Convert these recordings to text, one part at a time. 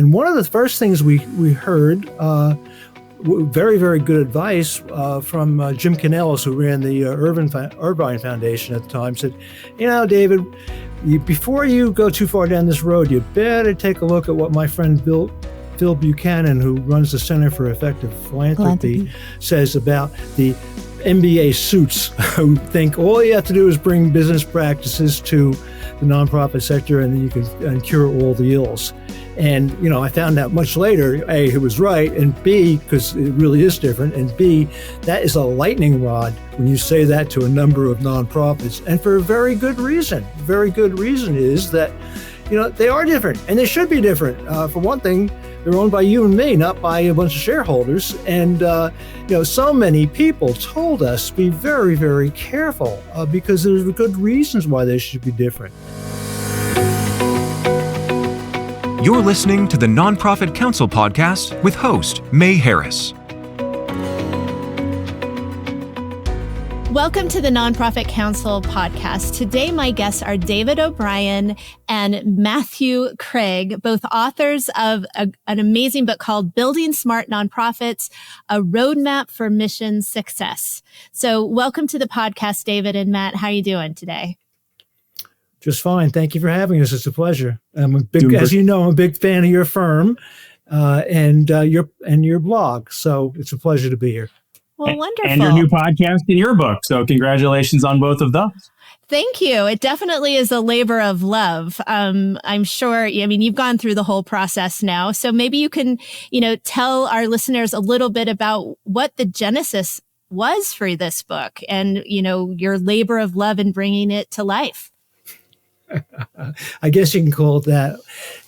And one of the first things we heard, very, very good advice from Jim Canellis, who ran the Irvine Foundation at the time, said, David, before you go too far down this road, you better take a look at what my friend Phil Buchanan, who runs the Center for Effective Philanthropy, says about the MBA suits who think all you have to do is bring business practices to the nonprofit sector and then you can cure all the ills. And, I found out much later, A, he was right, and B, because it really is different, and B, that is a lightning rod when you say that to a number of nonprofits, and for a very good reason. Very good reason is that, they are different, and they should be different. For one thing, they're owned by you and me, not by a bunch of shareholders. And, so many people told us be very, very careful because there's good reasons why they should be different. You're listening to the Nonprofit Council podcast with host May Harris. Welcome to the Nonprofit Council podcast. Today, my guests are David O'Brien and Matthew Craig, both authors of an amazing book called Building Smart Nonprofits, A Roadmap for Mission Success. So welcome to the podcast, David and Matt. How are you doing today? Just fine. Thank you for having us. It's a pleasure. I'm a big fan of your firm and your blog. So it's a pleasure to be here. Well, wonderful. And your new podcast and your book. So congratulations on both of those. Thank you. It definitely is a labor of love. I'm sure, you've gone through the whole process now. So maybe you can, tell our listeners a little bit about what the genesis was for this book and, your labor of love in bringing it to life. I guess you can call it that.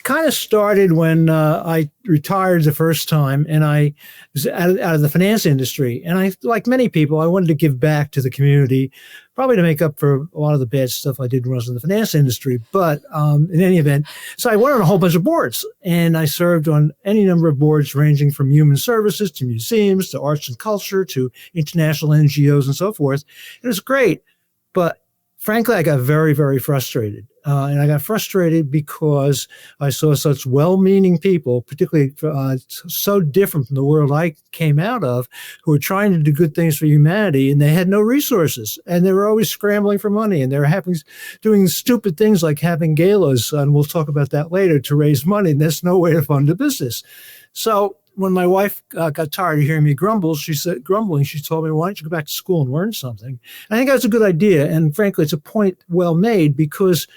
Kind of started when I retired the first time, and I was out of the finance industry. And I, like many people, I wanted to give back to the community, probably to make up for a lot of the bad stuff I did when I was in the finance industry. But in any event, so I went on a whole bunch of boards, and I served on any number of boards ranging from human services to museums to arts and culture to international NGOs and so forth. It was great, but frankly, I got very, very frustrated. And I got frustrated because I saw such well-meaning people, particularly so different from the world I came out of, who were trying to do good things for humanity, and they had no resources. And they were always scrambling for money, and they were doing stupid things like having galas, and we'll talk about that later, to raise money. And that's no way to fund a business. So when my wife got tired of hearing me grumble, she told me, why don't you go back to school and learn something? I think that's a good idea. And frankly, it's a point well made because,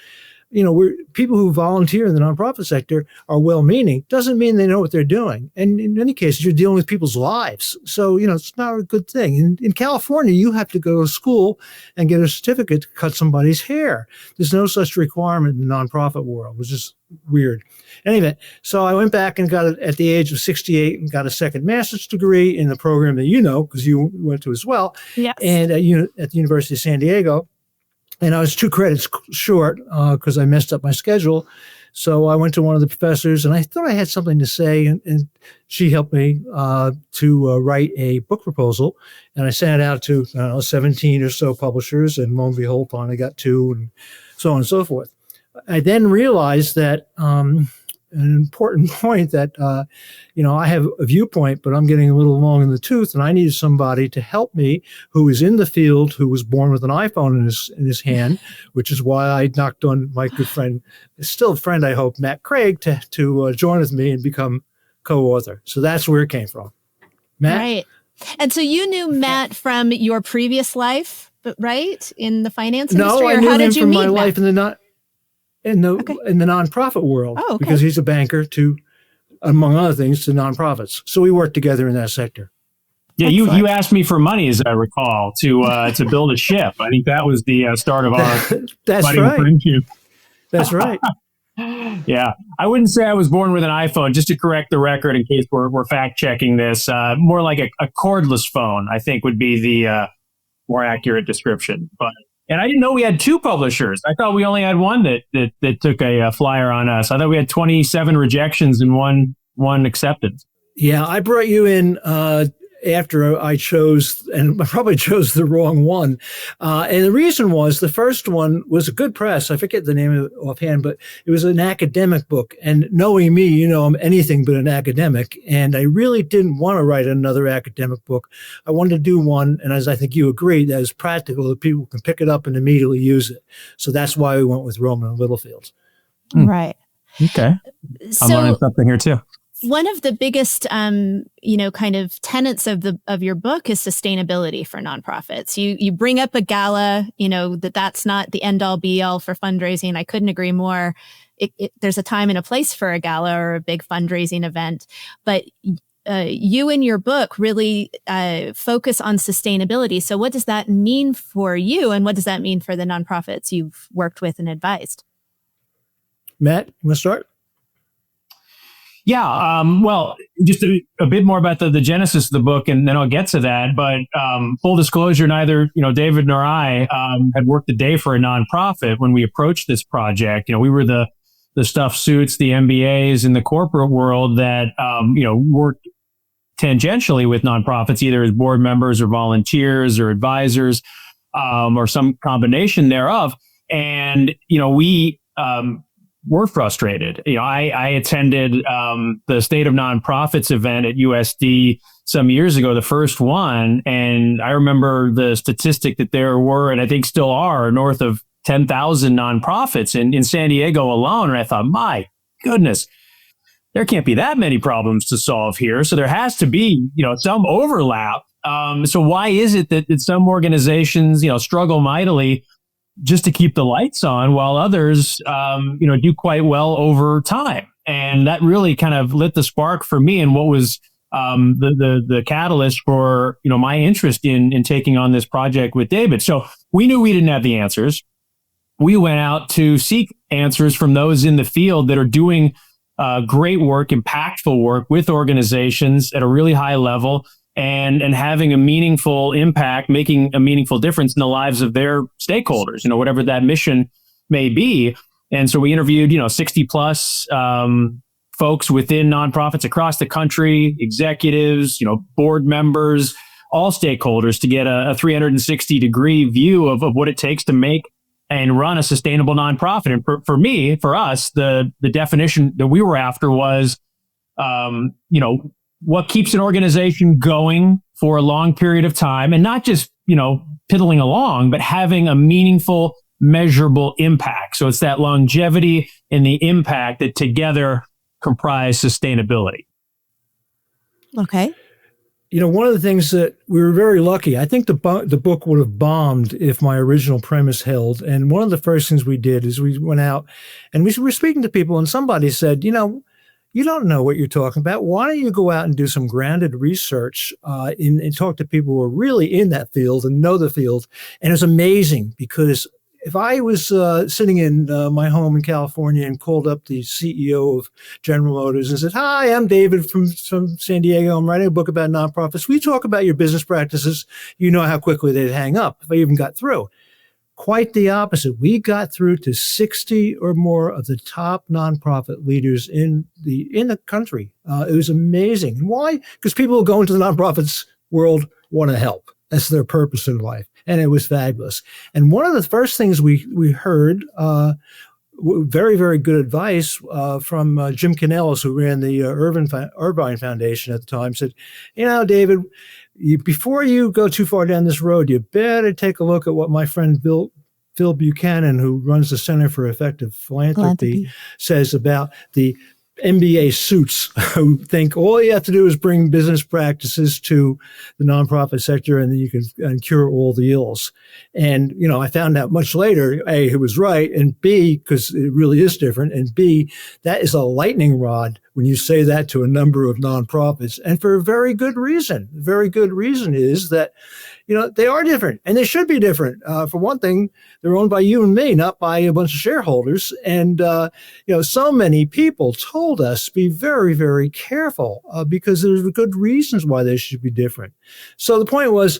we're people who volunteer in the nonprofit sector are well-meaning. Doesn't mean they know what they're doing. And in many cases, you're dealing with people's lives. So, it's not a good thing. In California, you have to go to school and get a certificate to cut somebody's hair. There's no such requirement in the nonprofit world, which is weird. Anyway, so I went back and got it at the age of 68 and got a second master's degree in the program that because you went to as well. Yes. And at the University of San Diego. And I was 2 credits short because I messed up my schedule. So I went to one of the professors, and I thought I had something to say, and she helped me to write a book proposal. And I sent it out to 17 or so publishers, and lo and behold, finally got 2, and so on and so forth. I then realized that an important point that, I have a viewpoint, but I'm getting a little long in the tooth, and I needed somebody to help me who is in the field, who was born with an iPhone in his hand, which is why I knocked on my good friend, still a friend, I hope, Matt Craig, to join with me and become co-author. So that's where it came from. Matt? Right. And so you knew Matt from your previous life, right? In the finance industry? No, I knew him from my life in the nonprofit world, because he's a banker to, among other things, to nonprofits. So we work together in that sector. Yeah, you asked me for money, as I recall, to build a ship. I think that was the start of our budding friendship. That's right. Yeah, I wouldn't say I was born with an iPhone, just to correct the record in case we're fact checking this. More like a cordless phone, I think, would be the more accurate description. And I didn't know we had 2 publishers. I thought we only had one that took a flyer on us. I thought we had 27 rejections and one acceptance. Yeah, I brought you in after I chose, and I probably chose the wrong one. And the reason was the first one was a good press. I forget the name of it offhand, but it was an academic book. And knowing me, you know, I'm anything but an academic. And I really didn't want to write another academic book. I wanted to do one, and as I think you agree, that is practical, that people can pick it up and immediately use it. So that's why we went with Rowman and Littlefield. Right. Okay. I'm learning something here too. One of the biggest, kind of tenets of your book is sustainability for nonprofits. You bring up a gala, that's not the end all be all for fundraising. I couldn't agree more. There's a time and a place for a gala or a big fundraising event, but you in your book really focus on sustainability. So what does that mean for you, and what does that mean for the nonprofits you've worked with and advised? Matt, you want to start? Yeah, well, just a bit more about the genesis of the book, and then I'll get to that. But full disclosure, neither David nor I had worked a day for a nonprofit when we approached this project. We were the stuffed suits, the MBAs in the corporate world that worked tangentially with nonprofits, either as board members or volunteers or advisors, or some combination thereof. And we were frustrated. I attended the State of Nonprofits event at USD some years ago, the first one, and I remember the statistic that there were, and I think still are, north of 10,000 nonprofits in San Diego alone. And I thought, my goodness, there can't be that many problems to solve here. So there has to be, some overlap. So why is it that some organizations, struggle mightily just to keep the lights on, while others, do quite well over time? And that really kind of lit the spark for me, and what was the catalyst for my interest in taking on this project with David. So we knew we didn't have the answers. We went out to seek answers from those in the field that are doing great work, impactful work with organizations at a really high level, and having a meaningful impact, making a meaningful difference in the lives of their stakeholders, whatever that mission may be. And so we interviewed, 60 plus folks within nonprofits across the country, executives, board members, all stakeholders, to get a 360 degree view of what it takes to make and run a sustainable nonprofit. And for us, the definition that we were after was, what keeps an organization going for a long period of time, and not just, piddling along, but having a meaningful, measurable impact. So it's that longevity and the impact that together comprise sustainability. Okay. One of the things that we were very lucky, I think the book would have bombed if my original premise held. And one of the first things we did is we went out and we were speaking to people, and somebody said, you don't know what you're talking about. Why don't you go out and do some grounded research and talk to people who are really in that field and know the field? And it was amazing, because if I was sitting in my home in California and called up the CEO of General Motors and said, "Hi, I'm David from San Diego. I'm writing a book about nonprofits. We talk about your business practices." You know how quickly they'd hang up if I even got through. Quite the opposite. We got through to 60 or more of the top nonprofit leaders in the country. It was amazing. Why? Because people who go into the nonprofits world want to help. That's their purpose in life. And it was fabulous. And one of the first things we heard, very, very good advice from Jim Canellis, who ran the Irvine Foundation at the time, said, David, before you go too far down this road, you better take a look at what my friend Phil Buchanan, who runs the Center for Effective Philanthropy, says about the MBA suits who think all you have to do is bring business practices to the nonprofit sector and then you can cure all the ills. And, I found out much later, A, he was right, and B, because it really is different, and B, that is a lightning rod when you say that to a number of nonprofits, and for a very good reason. The very good reason is that, they are different, and they should be different. For one thing, they're owned by you and me, not by a bunch of shareholders. And, so many people told us be very, very careful because there's good reasons why they should be different. So the point was,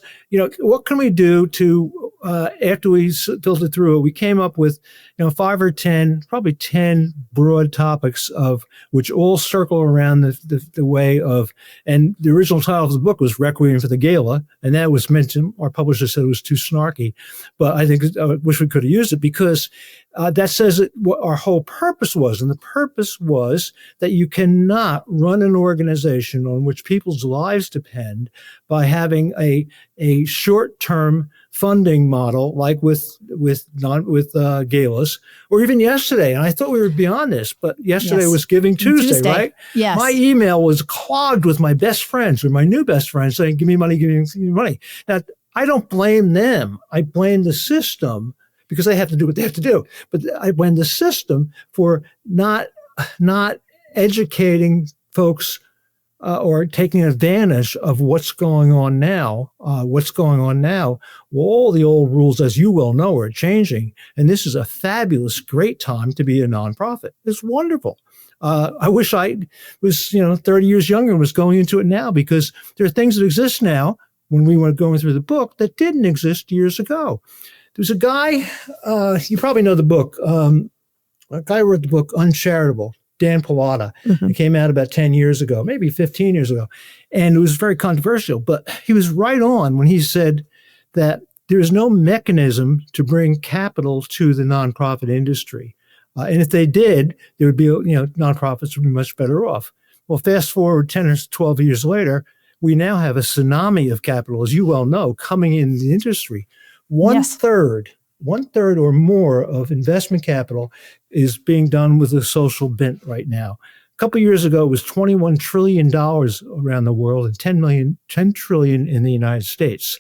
what can we do to, after we filtered through it, we came up with, 5 or 10, probably 10 broad topics of which all circle around the way of, and the original title of the book was Requiem for the Gala, and that was mentioned. Our publisher said it was too snarky, but I think I wish we could have used it because that says what our whole purpose was. And the purpose was that you cannot run an organization on which people's lives depend by having a short-term funding model like with galas, or even yesterday. And I thought we were beyond this, but yesterday was Giving Tuesday, right? Yes. My email was clogged with my best friends, or my new best friends, saying, "Give me money, give me money." Now, I don't blame them. I blame the system because they have to do what they have to do. But I blame the system for not educating folks or taking advantage of what's going on now. Well, all the old rules, as you well know, are changing. And this is a fabulous, great time to be a nonprofit. It's wonderful. I wish I was, 30 years younger and was going into it now, because there are things that exist now when we were going through the book that didn't exist years ago. There's a guy, you probably know the book. A guy wrote the book Uncharitable, Dan Pallotta. Mm-hmm. It came out about 10 years ago, maybe 15 years ago. And it was very controversial, but he was right on when he said that there's no mechanism to bring capital to the nonprofit industry. And if they did, there would be, nonprofits would be much better off. Well, fast forward 10 or 12 years later, we now have a tsunami of capital, as you well know, coming in the industry. One third or more of investment capital is being done with a social bent right now. A couple of years ago, it was $21 trillion around the world and $10 trillion in the United States.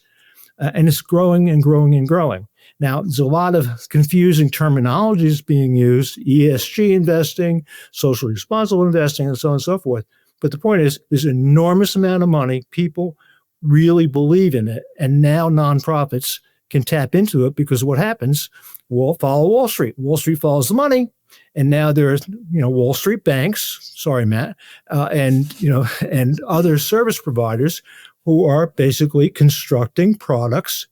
And it's growing and growing and growing. Now, there's a lot of confusing terminologies being used: ESG investing, social responsible investing, and so on and so forth. But the point is, there's an enormous amount of money. People really believe in it. And now nonprofits can tap into it, because what happens, we'll follow Wall Street. Wall Street follows the money. And now there's, Wall Street banks, sorry, Matt, and other service providers who are basically constructing products,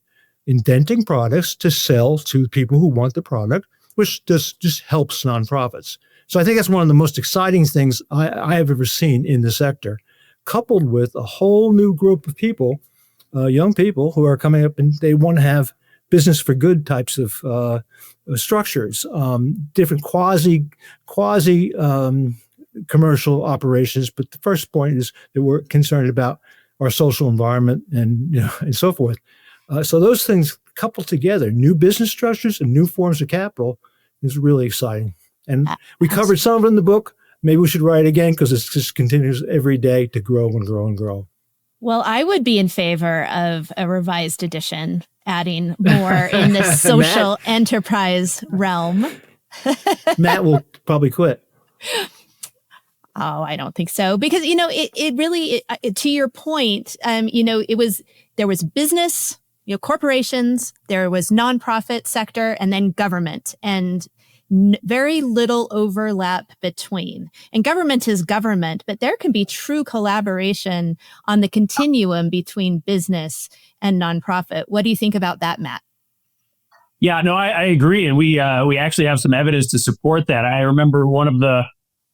inventing products to sell to people who want the product, which just helps nonprofits. So I think that's one of the most exciting things I have ever seen in the sector, coupled with a whole new group of people, young people who are coming up, and they want to have business for good types of structures, different quasi commercial operations. But the first point is that we're concerned about our social environment and so forth. So those things coupled together, new business structures and new forms of capital, is really exciting. And we covered some of it in the book. Maybe we should write it again, because it just continues every day to grow and grow and grow. Well, I would be in favor of a revised edition, adding more in the social enterprise realm. Matt will probably quit. Oh, I don't think so. Because, it really, to your point, there was business, corporations, there was nonprofit sector, and then government, and very little overlap between. And government is government, but there can be true collaboration on the continuum between business and nonprofit. What do you think about that, Matt? Yeah, no, I agree. And we actually have some evidence to support that. I remember one of the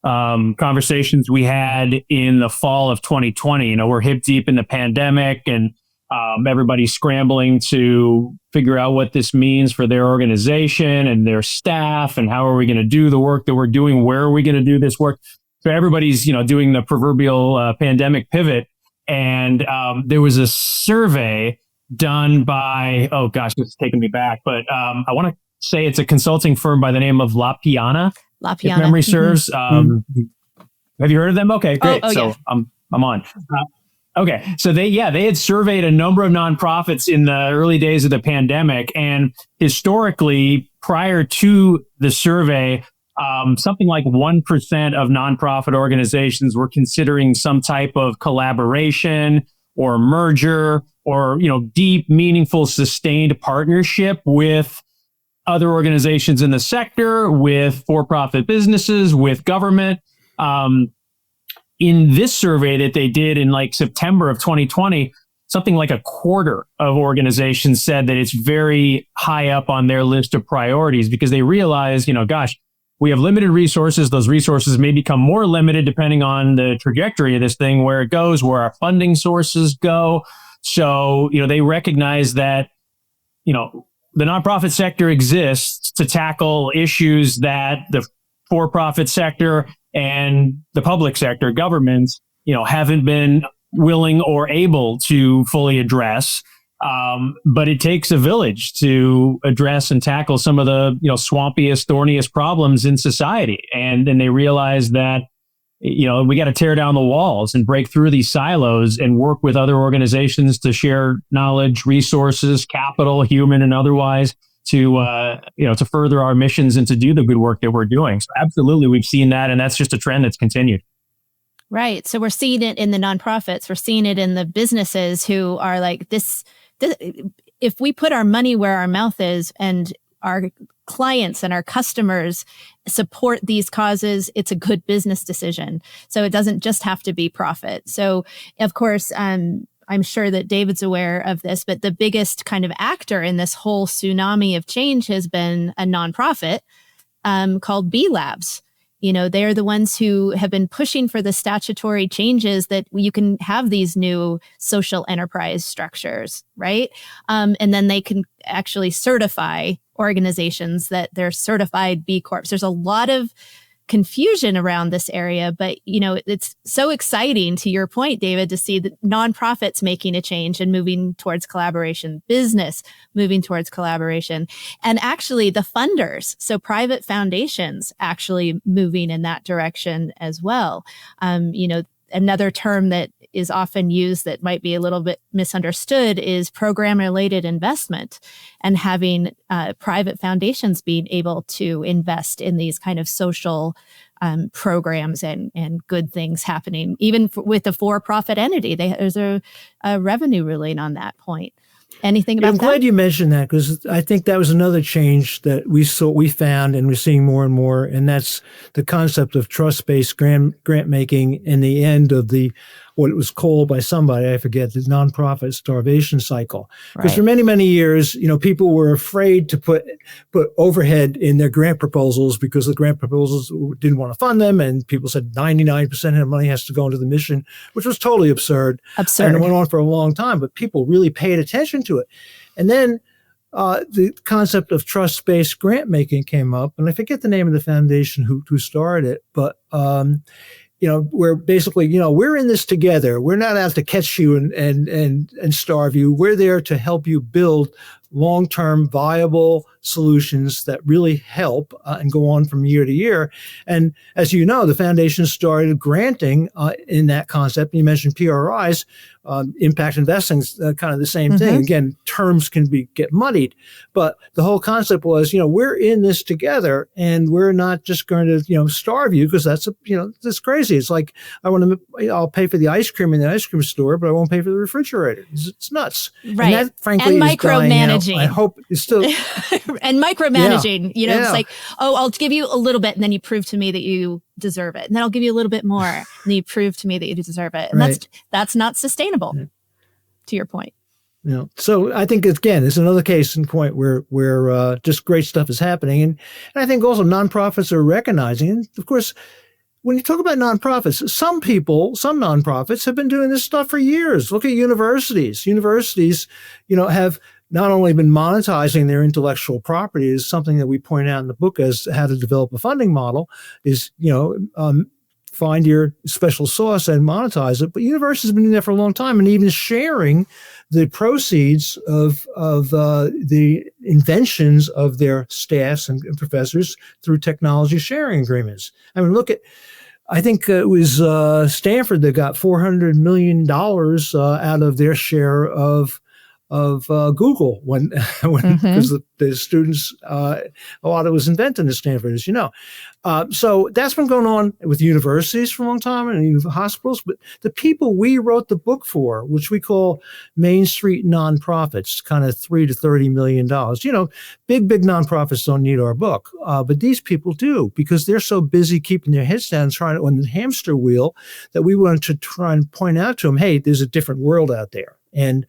conversations we had in the fall of 2020. We're hip deep in the pandemic, and everybody's scrambling to figure out what this means for their organization and their staff, and how are we going to do the work that we're doing? Where are we going to do this work? So everybody's, doing the proverbial pandemic pivot. And there was a survey done by, oh gosh, it's taking me back, but I want to say it's a consulting firm by the name of La Piana. If memory serves. Mm-hmm. Have you heard of them? Okay, great. So yeah. I'm on. Okay. So they had surveyed a number of nonprofits in the early days of the pandemic. And historically, prior to the survey, something like 1% of nonprofit organizations were considering some type of collaboration or merger or, deep, meaningful, sustained partnership with other organizations in the sector, with for-profit businesses, with government. In this survey that they did in September of 2020, something like a quarter of organizations said that it's very high up on their list of priorities, because they realize, we have limited resources. Those resources may become more limited depending on the trajectory of this thing, where it goes, where our funding sources go. So, they recognize that, the nonprofit sector exists to tackle issues that the for-profit sector and the public sector, governments, haven't been willing or able to fully address. But it takes a village to address and tackle some of the, swampiest, thorniest problems in society. And then they realize that, we got to tear down the walls and break through these silos and work with other organizations to share knowledge, resources, capital, human and otherwise, to further our missions and to do the good work that we're doing. So absolutely, we've seen that. And that's just a trend that's continued. Right. So we're seeing it in the nonprofits. We're seeing it in the businesses who are like this. If we put our money where our mouth is and our clients and our customers support these causes, it's a good business decision. So it doesn't just have to be profit. So of course, I'm sure that David's aware of this, but the biggest kind of actor in this whole tsunami of change has been a nonprofit called B Labs. They're the ones who have been pushing for the statutory changes that you can have these new social enterprise structures, right? And then they can actually certify organizations that they're certified B Corps. There's a lot of confusion around this area, but it's so exciting, to your point, David, to see the nonprofits making a change and moving towards collaboration, business moving towards collaboration, and actually the funders, so private foundations, actually moving in that direction as well. Another term that is often used that might be a little bit misunderstood is program-related investment, and having private foundations being able to invest in these kind of social programs and good things happening, even with a for-profit entity. There's a revenue ruling on that point. Anything about that? I'm glad you mentioned that, because I think that was another change that we found, and we're seeing more and more, and that's the concept of trust-based grant making and the end of what it was called by somebody, I forget, the nonprofit starvation cycle. Because for many, many years, people were afraid to put overhead in their grant proposals because the grant proposals didn't want to fund them, and people said 99% of the money has to go into the mission, which was totally absurd. And it went on for a long time, but people really paid attention to it. And then the concept of trust-based grant making came up, and I forget the name of the foundation who started it, but we're basically, we're in this together. We're not out to catch you and starve you. We're there to help you build long-term viable solutions that really help and go on from year to year. And as you know, the foundation started granting in that concept. You mentioned PRIs, impact investing, kind of the same thing. Again, terms can get muddied, but the whole concept was, we're in this together, and we're not just going to, starve you, because that's that's crazy. It's like, I'll pay for the ice cream in the ice cream store, but I won't pay for the refrigerator. It's nuts. Right. And that, frankly, and is micromanaging. I hope it's still and micromanaging. It's like, I'll give you a little bit, and then you prove to me that you deserve it, and then I'll give you a little bit more, and then you prove to me that you deserve it, and that's not sustainable. To your point. So I think, again, it's another case in point where just great stuff is happening, and I think also nonprofits are recognizing. And of course, when you talk about nonprofits, some nonprofits have been doing this stuff for years. Look at universities. Universities, have not only been monetizing their intellectual property, is something that we point out in the book as how to develop a funding model, is, find your special sauce and monetize it. But universities have been doing that for a long time, and even sharing the proceeds of the inventions of their staffs and professors through technology sharing agreements. I mean, I think it was Stanford that got $400 million out of their share of Google when because the students, a lot of it was invented at Stanford, as you know. So that's been going on with universities for a long time, and even hospitals. But the people we wrote the book for, which we call Main Street nonprofits, kind of $3 to $30 million. Big nonprofits don't need our book, but these people do, because they're so busy keeping their heads down, trying on the hamster wheel, that we wanted to try and point out to them, hey, there's a different world out there. And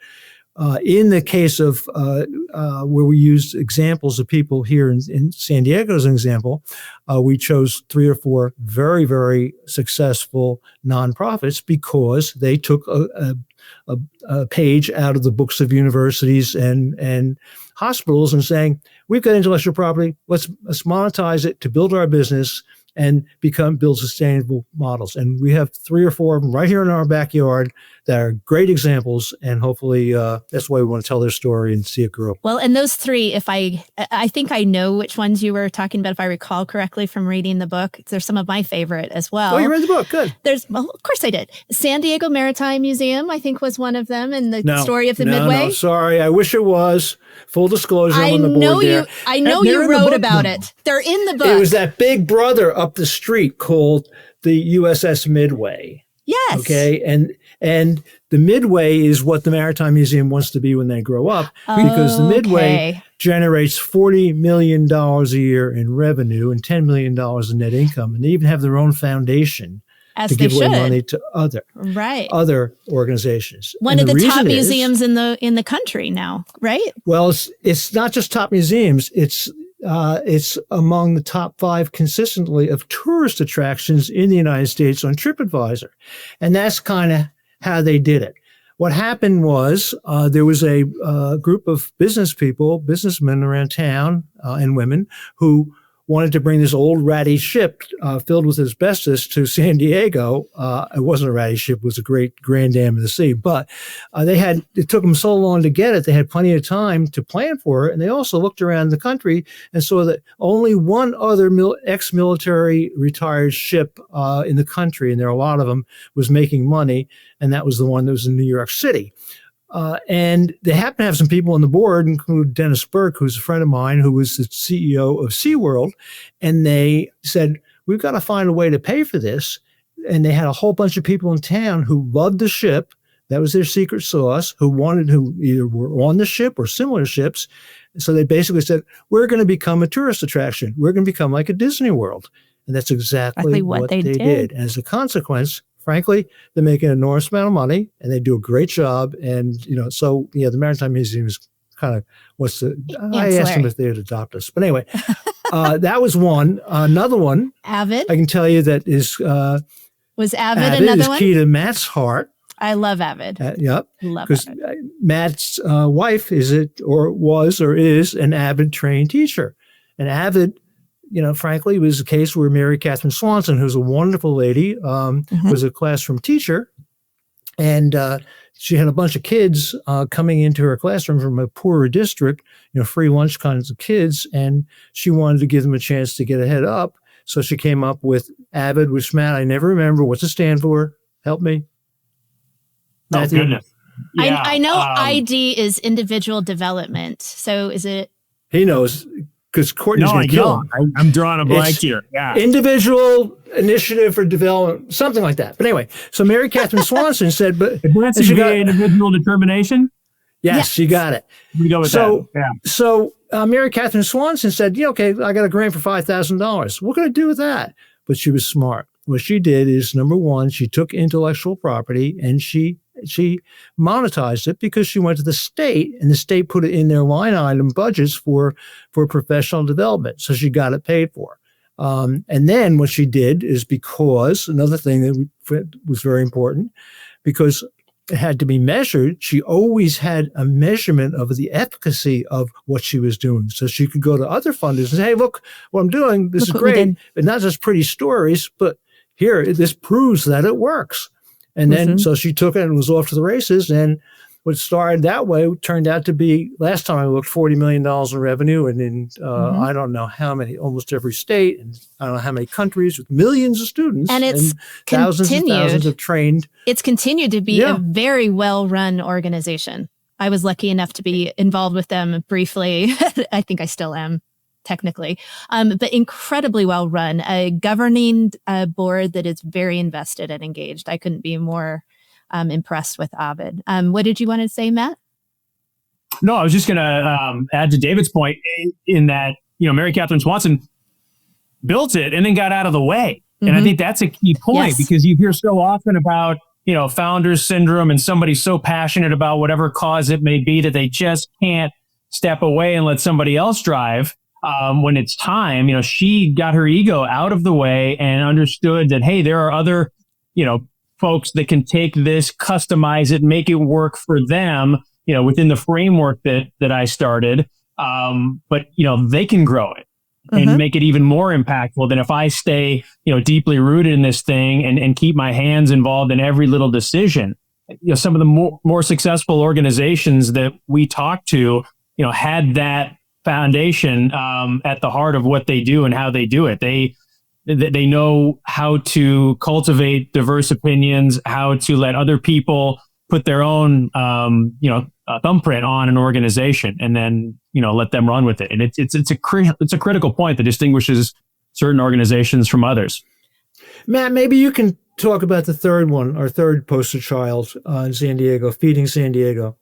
In the case of where we used examples of people here in San Diego as an example, we chose 3 or 4 very, very successful nonprofits because they took a page out of the books of universities and hospitals and saying, we've got intellectual property, let's monetize it to build our business and build sustainable models. And we have 3 or 4 of them right here in our backyard that are great examples. And hopefully that's why we want to tell their story and see it grow. Well, and those 3, if I think I know which ones you were talking about, if I recall correctly from reading the book. They're some of my favorite as well. Oh, you read the book. Good. Well, of course I did. San Diego Maritime Museum, I think, was one of them. And the story of the Midway. No, sorry. I wish it was. Full disclosure on the board there. I know you wrote about it. They're in the book. It was that big brother up the street called the USS Midway. Yes. Okay. And the Midway is what the Maritime Museum wants to be when they grow up, because the Midway generates $40 million a year in revenue and $10 million in net income. And they even have their own foundation to give away money to other organizations. One of the top museums in the country now, right? Well, it's not just top museums. It's among the top 5 consistently of tourist attractions in the United States on TripAdvisor. And that's kind of how they did it. What happened was there was a group of businessmen around town and women who wanted to bring this old ratty ship filled with asbestos to San Diego. It wasn't a ratty ship; it was a great Grand Dam of the Sea. But it took them so long to get it. They had plenty of time to plan for it, and they also looked around the country and saw that only one other ex-military retired ship in the country, and there are a lot of them, was making money, and that was the one that was in New York City. And they happen to have some people on the board, including Dennis Burke, who's a friend of mine, who was the CEO of SeaWorld. And they said, we've got to find a way to pay for this. And they had a whole bunch of people in town who loved the ship. That was their secret sauce, who either were on the ship or similar ships. And so they basically said, we're going to become a tourist attraction. We're going to become like a Disney World. And that's exactly what they did. And as a consequence, frankly, they make an enormous amount of money and they do a great job. And, the Maritime Museum is kind of I asked them if they would adopt us. But anyway, that was one. Another one. AVID. I can tell you that was AVID another one? Key to Matt's heart. I love AVID. Yep. Love because Matt's wife is an AVID trained teacher. And AVID, frankly, was a case where Mary Catherine Swanson, who's a wonderful lady, was a classroom teacher. And she had a bunch of kids coming into her classroom from a poorer district, free lunch kinds of kids. And she wanted to give them a chance to get a head up. So she came up with AVID, which, Matt, I never remember. What's it stand for? Help me. Oh, goodness. Yeah. I know ID is individual development. So is it? He knows. Because Courtney's going to kill him. I'm drawing a blank here. Yeah. Individual initiative for development, something like that. But anyway, so Mary Catherine Swanson said, but she got individual determination? Yes, she got it. We go with that. Yeah. So Mary Catherine Swanson said, okay, I got a grant for $5,000. What can I do with that? But she was smart. What she did is, number one, she took intellectual property and she monetized it because she went to the state and the state put it in their line item budgets for professional development. So she got it paid for. And then what she did is, because another thing that was very important, because it had to be measured, she always had a measurement of the efficacy of what she was doing. So she could go to other funders and say, hey, look what I'm doing. This is great. But not just pretty stories, but here, this proves that it works. And then, so she took it and was off to the races. And what started that way turned out to be, last time I looked, $40 million in revenue. And in, I don't know how many, almost every state, and I don't know how many countries, with millions of students. And it's thousands and thousands of trained. It's continued to be a very well-run organization. I was lucky enough to be involved with them briefly. I think I still am, technically, but incredibly well run, a governing board that is very invested and engaged. I couldn't be more impressed with AVID. What did you want to say, Matt? No, I was just going to add to David's point in that, Mary Catherine Swanson built it and then got out of the way. And I think that's a key point, because you hear so often about, founder's syndrome, and somebody's so passionate about whatever cause it may be that they just can't step away and let somebody else drive. When it's time, she got her ego out of the way and understood that, hey, there are other, folks that can take this, customize it, make it work for them, within the framework that I started. But they can grow it and make it even more impactful than if I stay, deeply rooted in this thing and keep my hands involved in every little decision. Some of the more successful organizations that we talk to, had that foundation at the heart of what they do and how they do it. They know how to cultivate diverse opinions, how to let other people put their own, thumbprint on an organization, and then let them run with it. And it's a critical point that distinguishes certain organizations from others. Matt, maybe you can talk about the third one, our third poster child in San Diego, Feeding San Diego.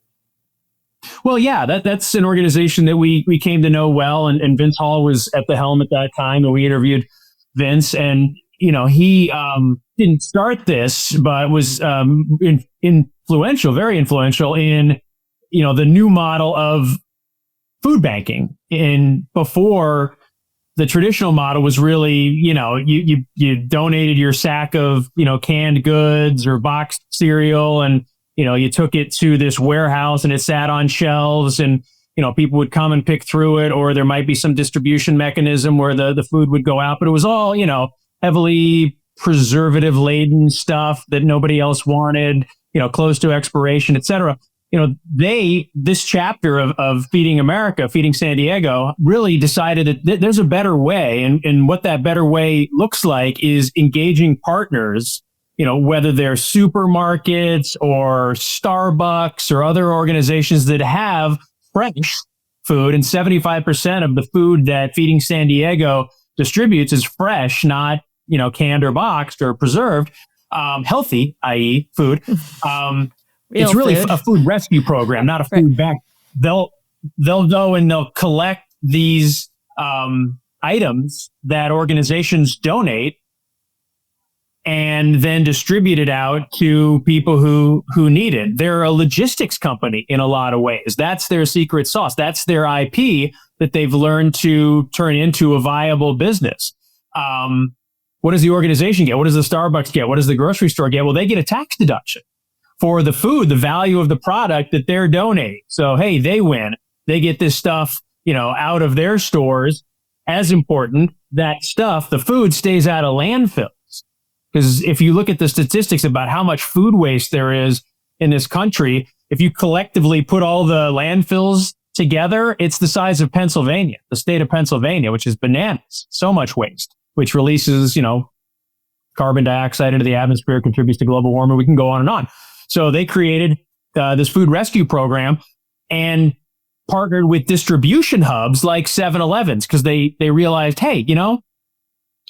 Well, yeah, that's an organization that we came to know well, and Vince Hall was at the helm at that time, and we interviewed Vince, and he didn't start this, but was influential, very influential in the new model of food banking. And before, the traditional model was really you donated your sack of canned goods or boxed cereal, and you took it to this warehouse and it sat on shelves, and people would come and pick through it, or there might be some distribution mechanism where the food would go out, but it was all, heavily preservative laden stuff that nobody else wanted, close to expiration, et cetera. This chapter of Feeding America, Feeding San Diego, really decided that there's a better way. And what that better way looks like is engaging partners, whether they're supermarkets or Starbucks or other organizations that have fresh food. And 75% of the food that Feeding San Diego distributes is fresh, not, canned or boxed or preserved, healthy, i.e. food. It's really a food rescue program, not a food bank. They'll go and they'll collect these items that organizations donate and then distribute it out to people who need it. They're a logistics company in a lot of ways. That's their secret sauce. That's their IP that they've learned to turn into a viable business. What does the organization get? What does the Starbucks get? What does the grocery store get? Well, they get a tax deduction for the food, the value of the product that they're donating. So, hey, they win. They get this stuff, out of their stores. As important, that stuff, the food, stays out of landfills. Because if you look at the statistics about how much food waste there is in this country, if you collectively put all the landfills together, it's the size of Pennsylvania, the state of Pennsylvania, which is bananas. So much waste, which releases, carbon dioxide into the atmosphere, contributes to global warming. We can go on and on. So they created this food rescue program and partnered with distribution hubs like 7-Elevens, because they realized, hey,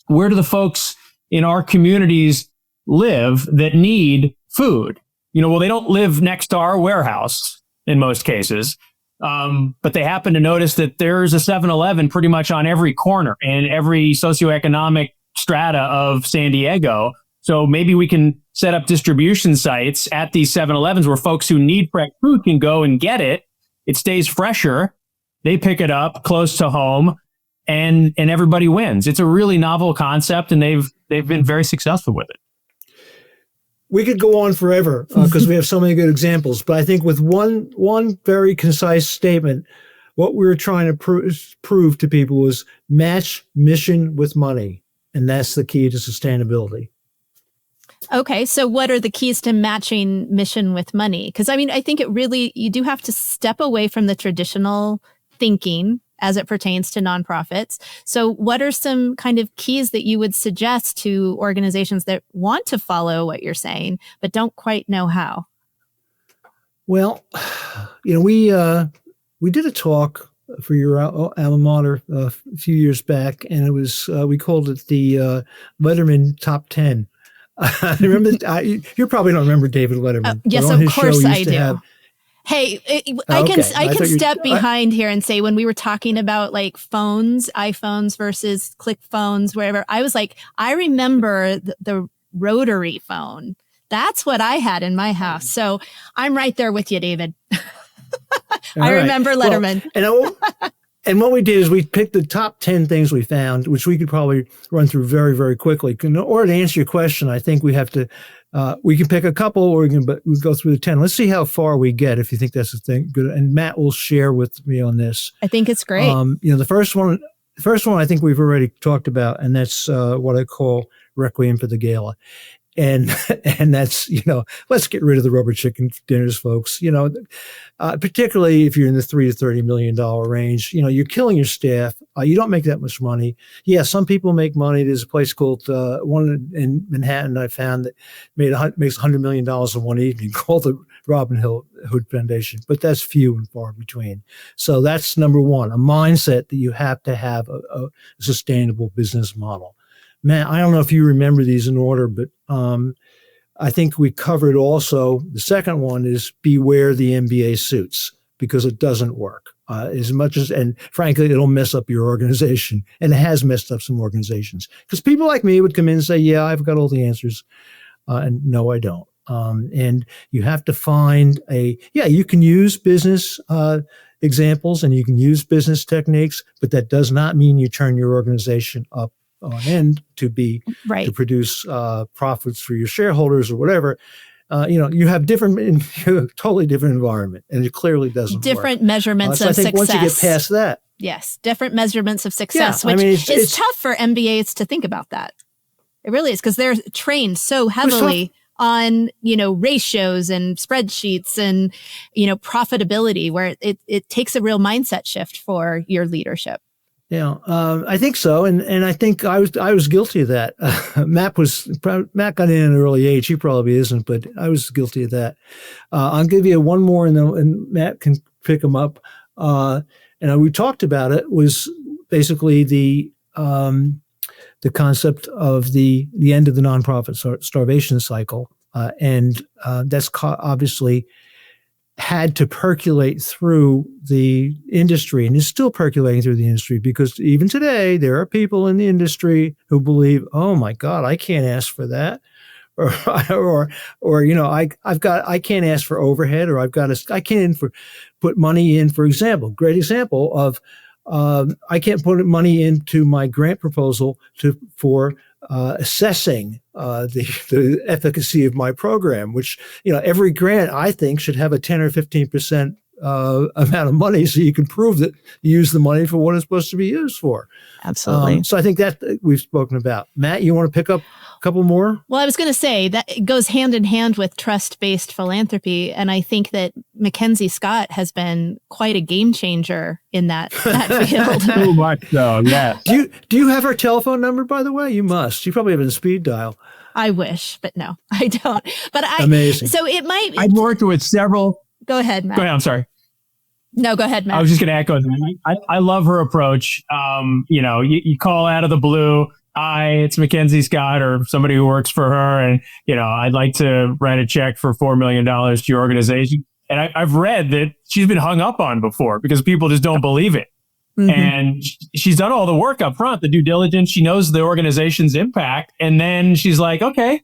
where do the folks in our communities live that need food? Well, they don't live next to our warehouse in most cases, but they happen to notice that there's a 7-Eleven pretty much on every corner in every socioeconomic strata of San Diego. So maybe we can set up distribution sites at these 7-Elevens where folks who need fresh food can go and get it. It stays fresher. They pick it up close to home, and everybody wins. It's a really novel concept, and they've been very successful with it. We could go on forever because we have so many good examples. But I think with one very concise statement, what we were trying to prove to people was match mission with money. And that's the key to sustainability. Okay, so what are the keys to matching mission with money? Because I think you do have to step away from the traditional thinking as it pertains to nonprofits. So what are some kind of keys that you would suggest to organizations that want to follow what you're saying, but don't quite know how? Well, we did a talk for your alma mater a few years back, and it was, we called it the Letterman Top 10. I remember, you probably don't remember David Letterman. Yes, of course I do. Hey, I can step behind here and say, when we were talking about like phones, iPhones versus click phones, wherever, I was like, I remember the rotary phone. That's what I had in my house. So I'm right there with you, David. I right. remember Letterman. Well, and what we did is we picked the top 10 things we found, which we could probably run through very, very quickly. In order to answer your question, I think we have to, we can pick a couple or we go through the 10. Let's see how far we get, if you think that's the thing. Good. And Matt will share with me on this. I think it's great. The first one I think we've already talked about, and that's what I call Requiem for the Gala. And that's, let's get rid of the rubber chicken dinners, folks. Particularly if you're in the $3 to $30 million range, you're killing your staff. You don't make that much money. Yeah, some people make money. There's a place called one in Manhattan I found that makes $100 million in one evening, called the Robin Hood Foundation. But that's few and far between. So that's number one, a mindset that you have to have a sustainable business model. Matt, I don't know if you remember these in order, but I think we covered also, the second one is beware the MBA suits, because it doesn't work. And frankly, it'll mess up your organization. And it has messed up some organizations. Because people like me would come in and say, yeah, I've got all the answers. And no, I don't. And you have to find you can use business examples and you can use business techniques, but that does not mean you turn your organization up on end to produce profits for your shareholders or whatever. You have totally different environment, and it clearly doesn't different work. Measurements of success. I think once you get past that, yes, different measurements of success, which is tough for MBAs to think about that. It really is, because they're trained so heavily on ratios and spreadsheets and profitability, where it takes a real mindset shift for your leadership. Yeah, I think so, and I think I was guilty of that. Matt got in at an early age. He probably isn't, but I was guilty of that. I'll give you one more, and Matt can pick them up. And we talked about it, was basically the concept of the end of the nonprofit starvation cycle, and that's obviously had to percolate through the industry, and is still percolating through the industry, because even today there are people in the industry who believe, oh my God, I can't ask for that, or I can't ask for overhead, or I can't put money in. For example, great example of I can't put money into my grant proposal for assessing the efficacy of my program, which, every grant I think should have a 10 or 15% amount of money, so you can prove that you use the money for what it's supposed to be used for. Absolutely. So I think that we've spoken about. Matt, you want to pick up a couple more? Well, I was going to say that it goes hand in hand with trust-based philanthropy. And I think that Mackenzie Scott has been quite a game changer in that field. So much so, yes. Do you have her telephone number, by the way? You must. You probably have it in speed dial. I wish, but no, I don't. But Amazing. So it might. I've worked with several. Go ahead, Matt. Go ahead. I'm sorry. No, go ahead, Matt. I was just going to echo that. I love her approach. You call out of the blue, hi, it's Mackenzie Scott, or somebody who works for her, and I'd like to write a check for $4 million to your organization. And I've read that she's been hung up on before because people just don't believe it. Mm-hmm. And she's done all the work up front, the due diligence. She knows the organization's impact. And then she's like, okay,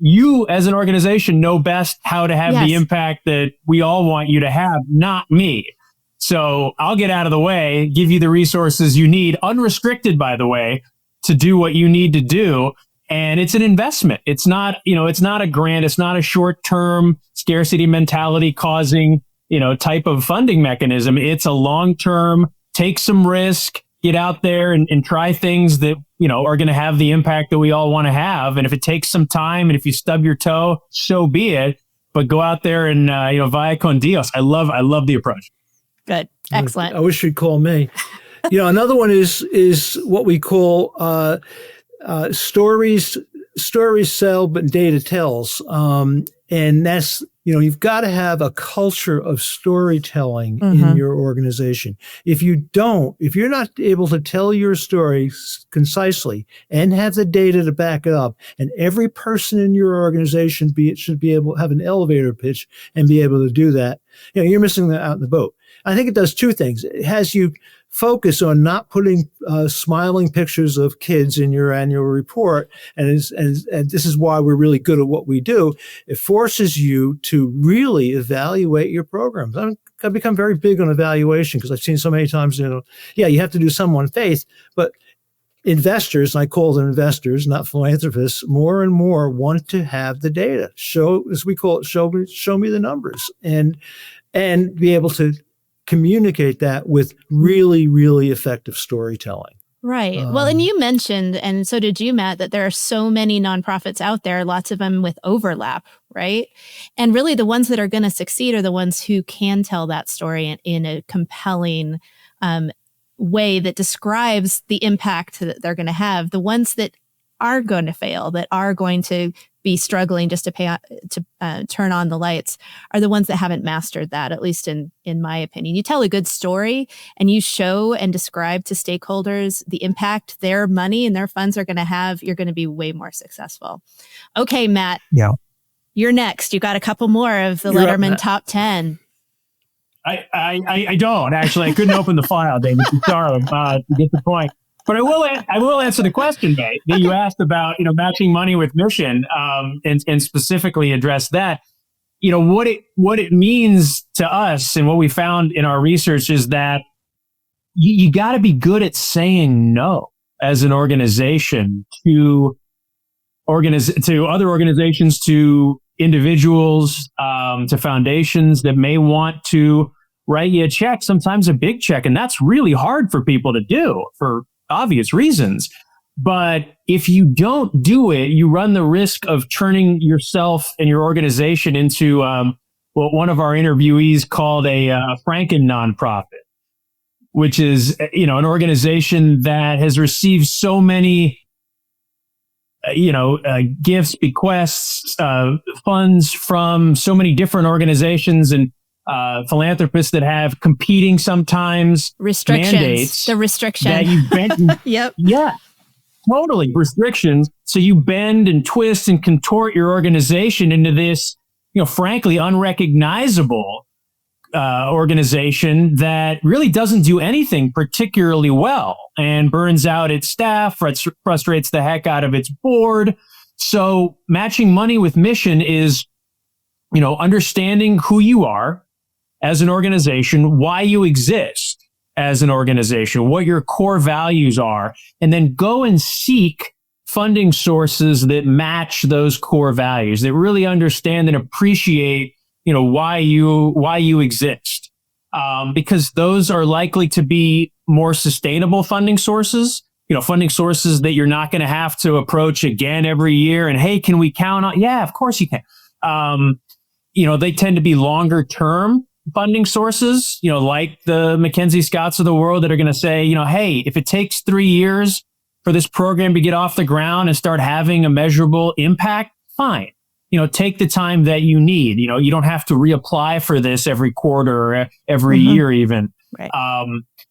you as an organization know best how to have the impact that we all want you to have, not me. So I'll get out of the way, give you the resources you need, unrestricted, by the way, to do what you need to do. And it's an investment. It's not, it's not a grant. It's not a short-term scarcity mentality causing, type of funding mechanism. It's a long-term, take some risk, get out there and try things that, are going to have the impact that we all want to have. And if it takes some time and if you stub your toe, so be it. But go out there and, via con Dios. I love the approach. Good. Excellent. I wish you'd call me. Another one is what we call stories sell, but data tells. And that's, you've got to have a culture of storytelling in your organization. If you're not able to tell your story concisely and have the data to back it up, and every person in your organization should be able to have an elevator pitch and be able to do that, you're missing out in the boat. I think it does two things. It has you focus on not putting smiling pictures of kids in your annual report, and this is why we're really good at what we do, it forces you to really evaluate your programs. I've become very big on evaluation because I've seen so many times, you have to do some on faith, but investors, and I call them investors, not philanthropists, more and more want to have the data. Show, as we call it, show me the numbers, and be able to communicate that with really, really effective storytelling. Right. Well, and you mentioned, and so did you, Matt, that there are so many nonprofits out there, lots of them with overlap, right? And really the ones that are going to succeed are the ones who can tell that story in a compelling way that describes the impact that they're going to have. The ones that are going to fail, that are going to be struggling just to turn on the lights, are the ones that haven't mastered that, at least in my opinion. You tell a good story and you show and describe to stakeholders the impact their money and their funds are going to have, you're going to be way more successful. Okay, Matt. Yeah. You're next. You got a couple more of the Letterman top 10. I don't actually. I couldn't open the file, David. Sorry, to get the point. But I will answer the question, May, that you asked about, matching money with mission, and specifically address that. What it means to us and what we found in our research is that you got to be good at saying no as an organization to other organizations, to individuals, to foundations that may want to write you a check, sometimes a big check. And that's really hard for people to do for obvious reasons. But if you don't do it, you run the risk of turning yourself and your organization into what one of our interviewees called a Franken nonprofit, which is, an organization that has received so many gifts, bequests, funds from so many different organizations and philanthropists that have competing sometimes mandates. The restriction that you bend. Yep. Yeah, totally restrictions. So you bend and twist and contort your organization into this, frankly, unrecognizable organization that really doesn't do anything particularly well and burns out its staff, frustrates the heck out of its board. So matching money with mission is, understanding who you are as an organization, why you exist as an organization, what your core values are, and then go and seek funding sources that match those core values, that really understand and appreciate why you exist, because those are likely to be more sustainable funding sources. Funding sources that you're not going to have to approach again every year. And hey, can we count on? Yeah, of course you can. They tend to be longer term funding sources. Like the Mackenzie Scotts of the world that are going to say, hey, if it takes 3 years for this program to get off the ground and start having a measurable impact, fine. Take the time that you need. You don't have to reapply for this every quarter or every year even. Right.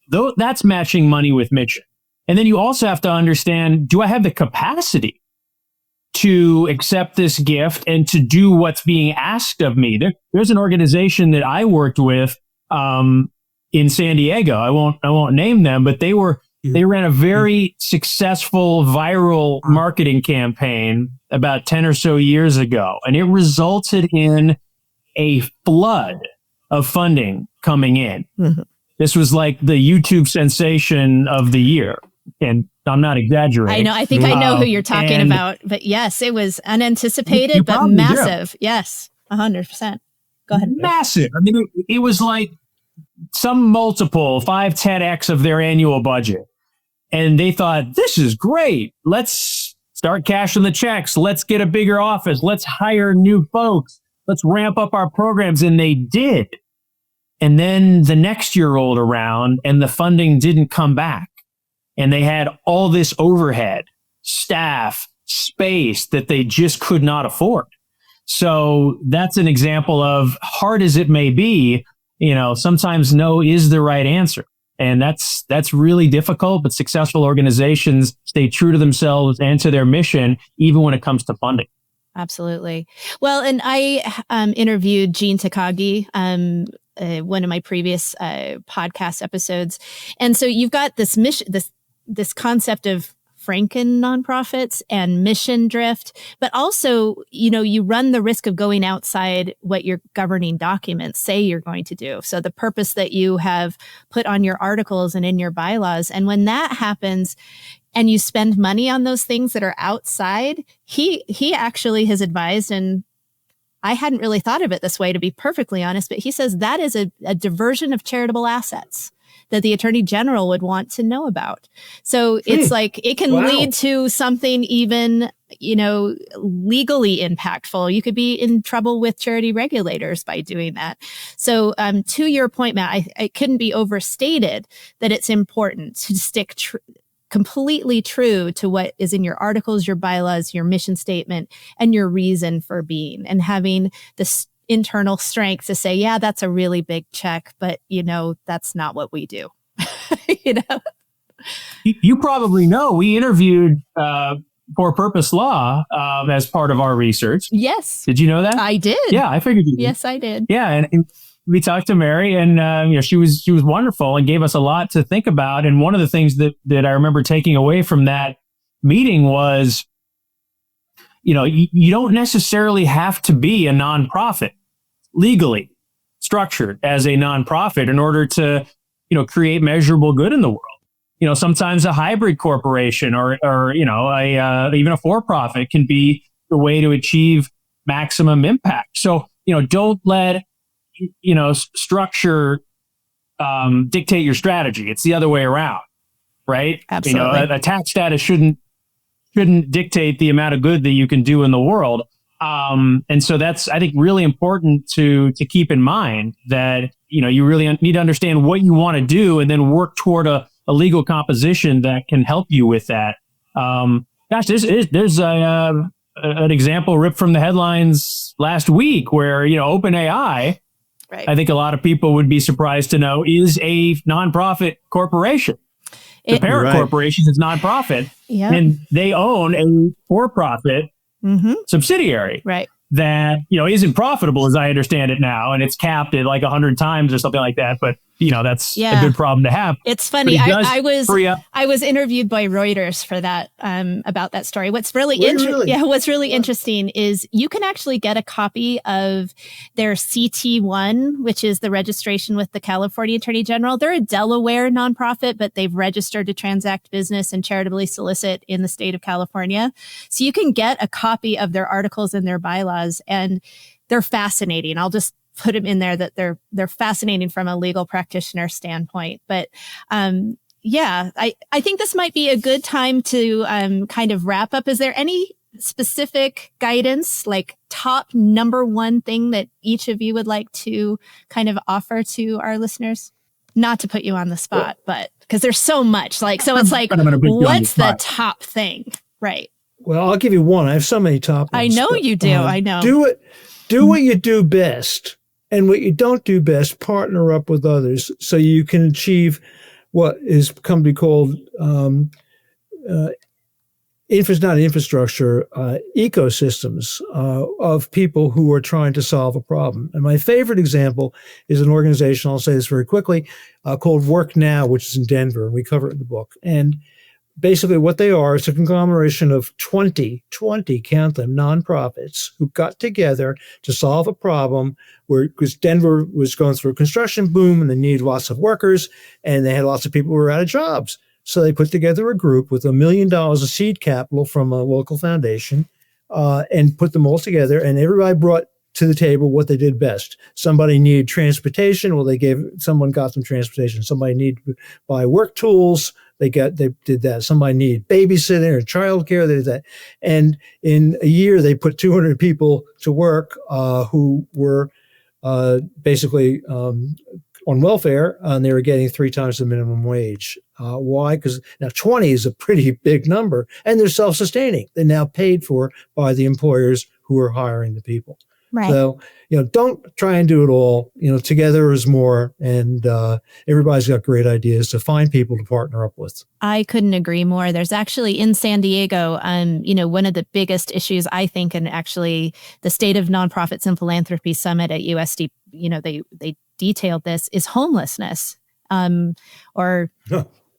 Though that's matching money with mission. And then you also have to understand, do I have the capacity to accept this gift and to do what's being asked of me? There's an organization that I worked with in San Diego. I won't name them, but they ran a very successful viral marketing campaign about 10 or so years ago, and it resulted in a flood of funding coming in. Mm-hmm. This was like the YouTube sensation of the year, and I'm not exaggerating. I know. I think I know who you're talking about, but yes, it was unanticipated, but massive. Do. Yes, 100%. Go ahead. Massive. I mean, it was like some multiple 5-10x of their annual budget. And they thought, this is great. Let's start cashing the checks. Let's get a bigger office. Let's hire new folks. Let's ramp up our programs. And they did. And then the next year rolled around and the funding didn't come back. And they had all this overhead, staff, space that they just could not afford. So that's an example of, hard as it may be, sometimes no is the right answer. And that's really difficult, but successful organizations stay true to themselves and to their mission, even when it comes to funding. Absolutely. Well, and I interviewed Jean Takagi one of my previous podcast episodes. And so you've got this mission, this concept of Franken nonprofits and mission drift, but also, you run the risk of going outside what your governing documents say you're going to do. So the purpose that you have put on your articles and in your bylaws. And when that happens and you spend money on those things that are outside, he actually has advised, and I hadn't really thought of it this way, to be perfectly honest, but he says that is a diversion of charitable assets that the Attorney General would want to know about. So it's like it can lead to something even, legally impactful. You could be in trouble with charity regulators by doing that. So to your point, Matt, I couldn't be overstated that it's important to stick completely true to what is in your articles, your bylaws, your mission statement, and your reason for being, and having this internal strength to say, yeah, that's a really big check, but that's not what we do. You probably know we interviewed For Purpose Law as part of our research. Yes. Did you know that? I did. Yeah, I figured you did. Yes, I did. Yeah, and we talked to Mary, and she was wonderful and gave us a lot to think about. And one of the things that I remember taking away from that meeting was, you don't necessarily have to be a nonprofit legally structured as a nonprofit in order to, create measurable good in the world. Sometimes a hybrid corporation or even a for-profit can be the way to achieve maximum impact. So, don't let, structure dictate your strategy. It's the other way around, right? Absolutely. A tax status shouldn't dictate the amount of good that you can do in the world. And so that's, I think, really important to keep in mind that, you really need to understand what you want to do and then work toward a legal composition that can help you with that. There's an example ripped from the headlines last week where, OpenAI, right, I think a lot of people would be surprised to know, is a nonprofit corporation. The parent corporation is nonprofit, and they own a for-profit subsidiary that, isn't profitable as I understand it now. And it's capped at like 100 times or something like that. But, that's a good problem to have. It's funny. I was interviewed by Reuters for that, about that story. What's really interesting is you can actually get a copy of their CT1, which is the registration with the California Attorney General. They're a Delaware nonprofit, but they've registered to transact business and charitably solicit in the state of California. So you can get a copy of their articles and their bylaws, and they're fascinating. I'll just put them in there that they're fascinating from a legal practitioner standpoint. But I think this might be a good time to kind of wrap up. Is there any specific guidance, like top number one thing that each of you would like to kind of offer to our listeners? Not to put you on the spot, but because there's so much, what's the top thing? Right. Well, I'll give you one. I have so many top ones. I know you do. I know. Do what you do best. And what you don't do best, partner up with others so you can achieve what is come to be called ecosystems of people who are trying to solve a problem. And my favorite example is an organization, I'll say this very quickly, called Work Now, which is in Denver. And we cover it in the book. And basically what they are is a conglomeration of 20, count them, nonprofits who got together to solve a problem because Denver was going through a construction boom and they needed lots of workers and they had lots of people who were out of jobs. So they put together a group with $1 million of seed capital from a local foundation and put them all together, and everybody brought to the table what they did best. Somebody needed transportation. Well, someone got them transportation. Somebody needed to buy work tools. They did that. Somebody needed babysitting or childcare. They did that. And in a year, they put 200 people to work who were basically on welfare, and they were getting 3 times the minimum wage. Why? Because now 20 is a pretty big number, and they're self-sustaining. They're now paid for by the employers who are hiring the people. Right. So, don't try and do it all. Together is more, and everybody's got great ideas. So find people to partner up with. I couldn't agree more. There's actually in San Diego, one of the biggest issues, I think, and actually the State of Nonprofits and Philanthropy Summit at USD, they detailed this, is homelessness.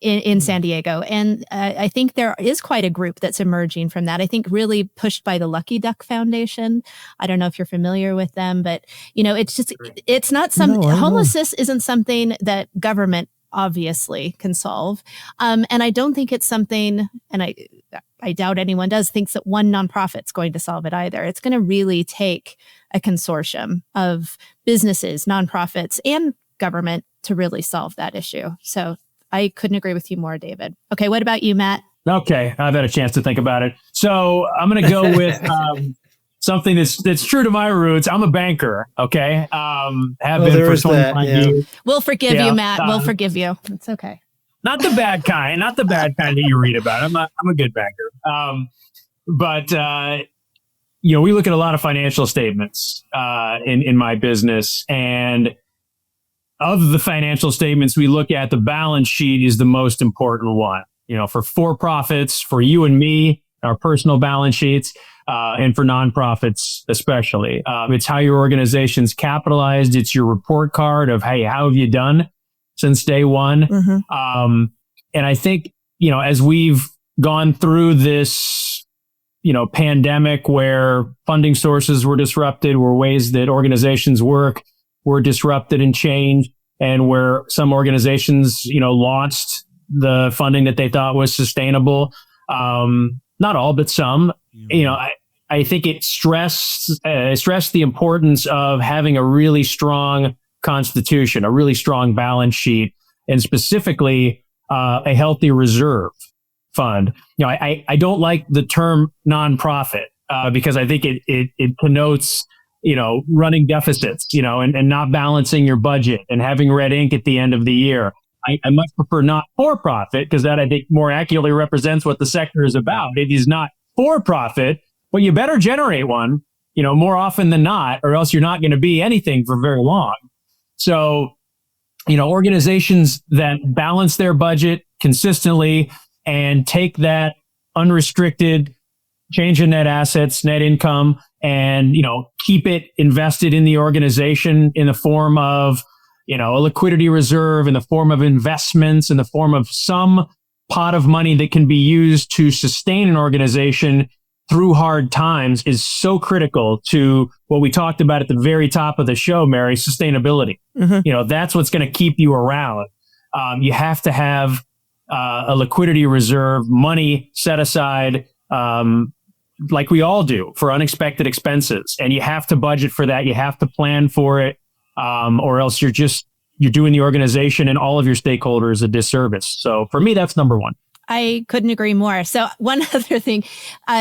In San Diego. And I think there is quite a group that's emerging from that. I think really pushed by the Lucky Duck Foundation. I don't know if you're familiar with them, but, it's not homelessness isn't something that government obviously can solve. And I don't think it's something, and I doubt anyone thinks that one nonprofit's going to solve it either. It's going to really take a consortium of businesses, nonprofits, and government to really solve that issue. So I couldn't agree with you more, David. Okay, what about you, Matt? Okay, I've had a chance to think about it. So I'm going to go with something that's true to my roots. I'm a banker, okay? Have been for 25 years. We'll forgive you, Matt. We'll forgive you. It's okay. Not the bad kind that you read about. I'm a good banker. But we look at a lot of financial statements in my business, and of the financial statements we look at, the balance sheet is the most important one. For for-profits, for you and me, our personal balance sheets, and for nonprofits especially. It's how your organization's capitalized. It's your report card of, hey, how have you done since day one? Mm-hmm. And I think, as we've gone through this, pandemic where funding sources were disrupted, where ways that organizations work were disrupted and changed, and where some organizations, lost the funding that they thought was sustainable. Not all, but some. I think it stressed the importance of having a really strong constitution, a really strong balance sheet, and specifically a healthy reserve fund. I don't like the term nonprofit because I think it connotes running deficits, and not balancing your budget and having red ink at the end of the year. I much prefer not for profit, because that I think more accurately represents what the sector is about. It is not for profit, but you better generate one, more often than not, or else you're not going to be anything for very long. So, organizations that balance their budget consistently and take that unrestricted change in net assets, net income, and, keep it invested in the organization in the form of, a liquidity reserve, in the form of investments, in the form of some pot of money that can be used to sustain an organization through hard times, is so critical to what we talked about at the very top of the show, Mary, sustainability. Mm-hmm. That's what's going to keep you around. You have to have a liquidity reserve, money set aside, like we all do, for unexpected expenses. And you have to budget for that. You have to plan for it, or else you're doing the organization and all of your stakeholders a disservice. So for me, that's number one. I couldn't agree more. So one other thing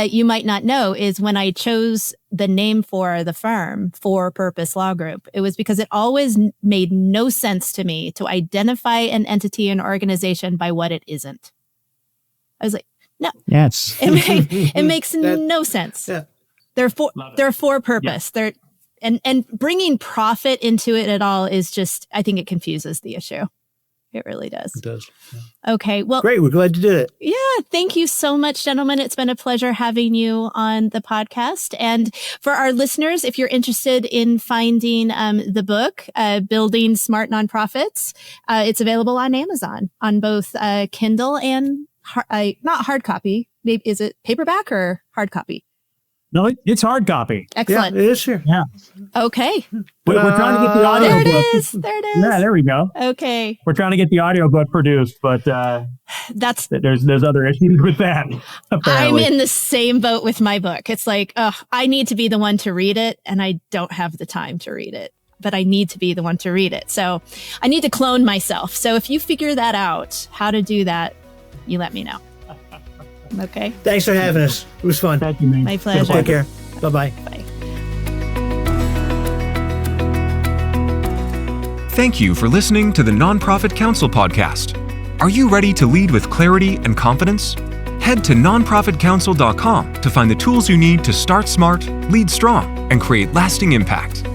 you might not know is when I chose the name for the firm, For Purpose Law Group, it was because it always made no sense to me to identify an entity, an organization, by what it isn't. I was like, no. Yes. It makes no sense. Yeah. They're for purpose. Yeah. And bringing profit into it at all is just, I think it confuses the issue. It really does. It does. Yeah. Okay. Well, great. We're glad you did it. Yeah. Thank you so much, gentlemen. It's been a pleasure having you on the podcast. And for our listeners, if you're interested in finding the book, Building Smart Nonprofits, it's available on Amazon on both Kindle and not hard copy. Maybe, is it paperback or hard copy? No, it's hard copy. Excellent. Yeah, it is here. Yeah. Okay. We're trying to get the audio there book. There it is. Yeah, there we go. Okay. We're trying to get the audio book produced, but there's other issues with that. Apparently. I'm in the same boat with my book. It's like, I need to be the one to read it, and I don't have the time to read it. But I need to be the one to read it. So I need to clone myself. So if you figure that out, how to do that, you let me know. Okay. Thanks for having us. It was fun. Thank you, man. My pleasure. Take care. Bye-bye. Bye. Thank you for listening to the Nonprofit Council podcast. Are you ready to lead with clarity and confidence? Head to nonprofitcouncil.com to find the tools you need to start smart, lead strong, and create lasting impact.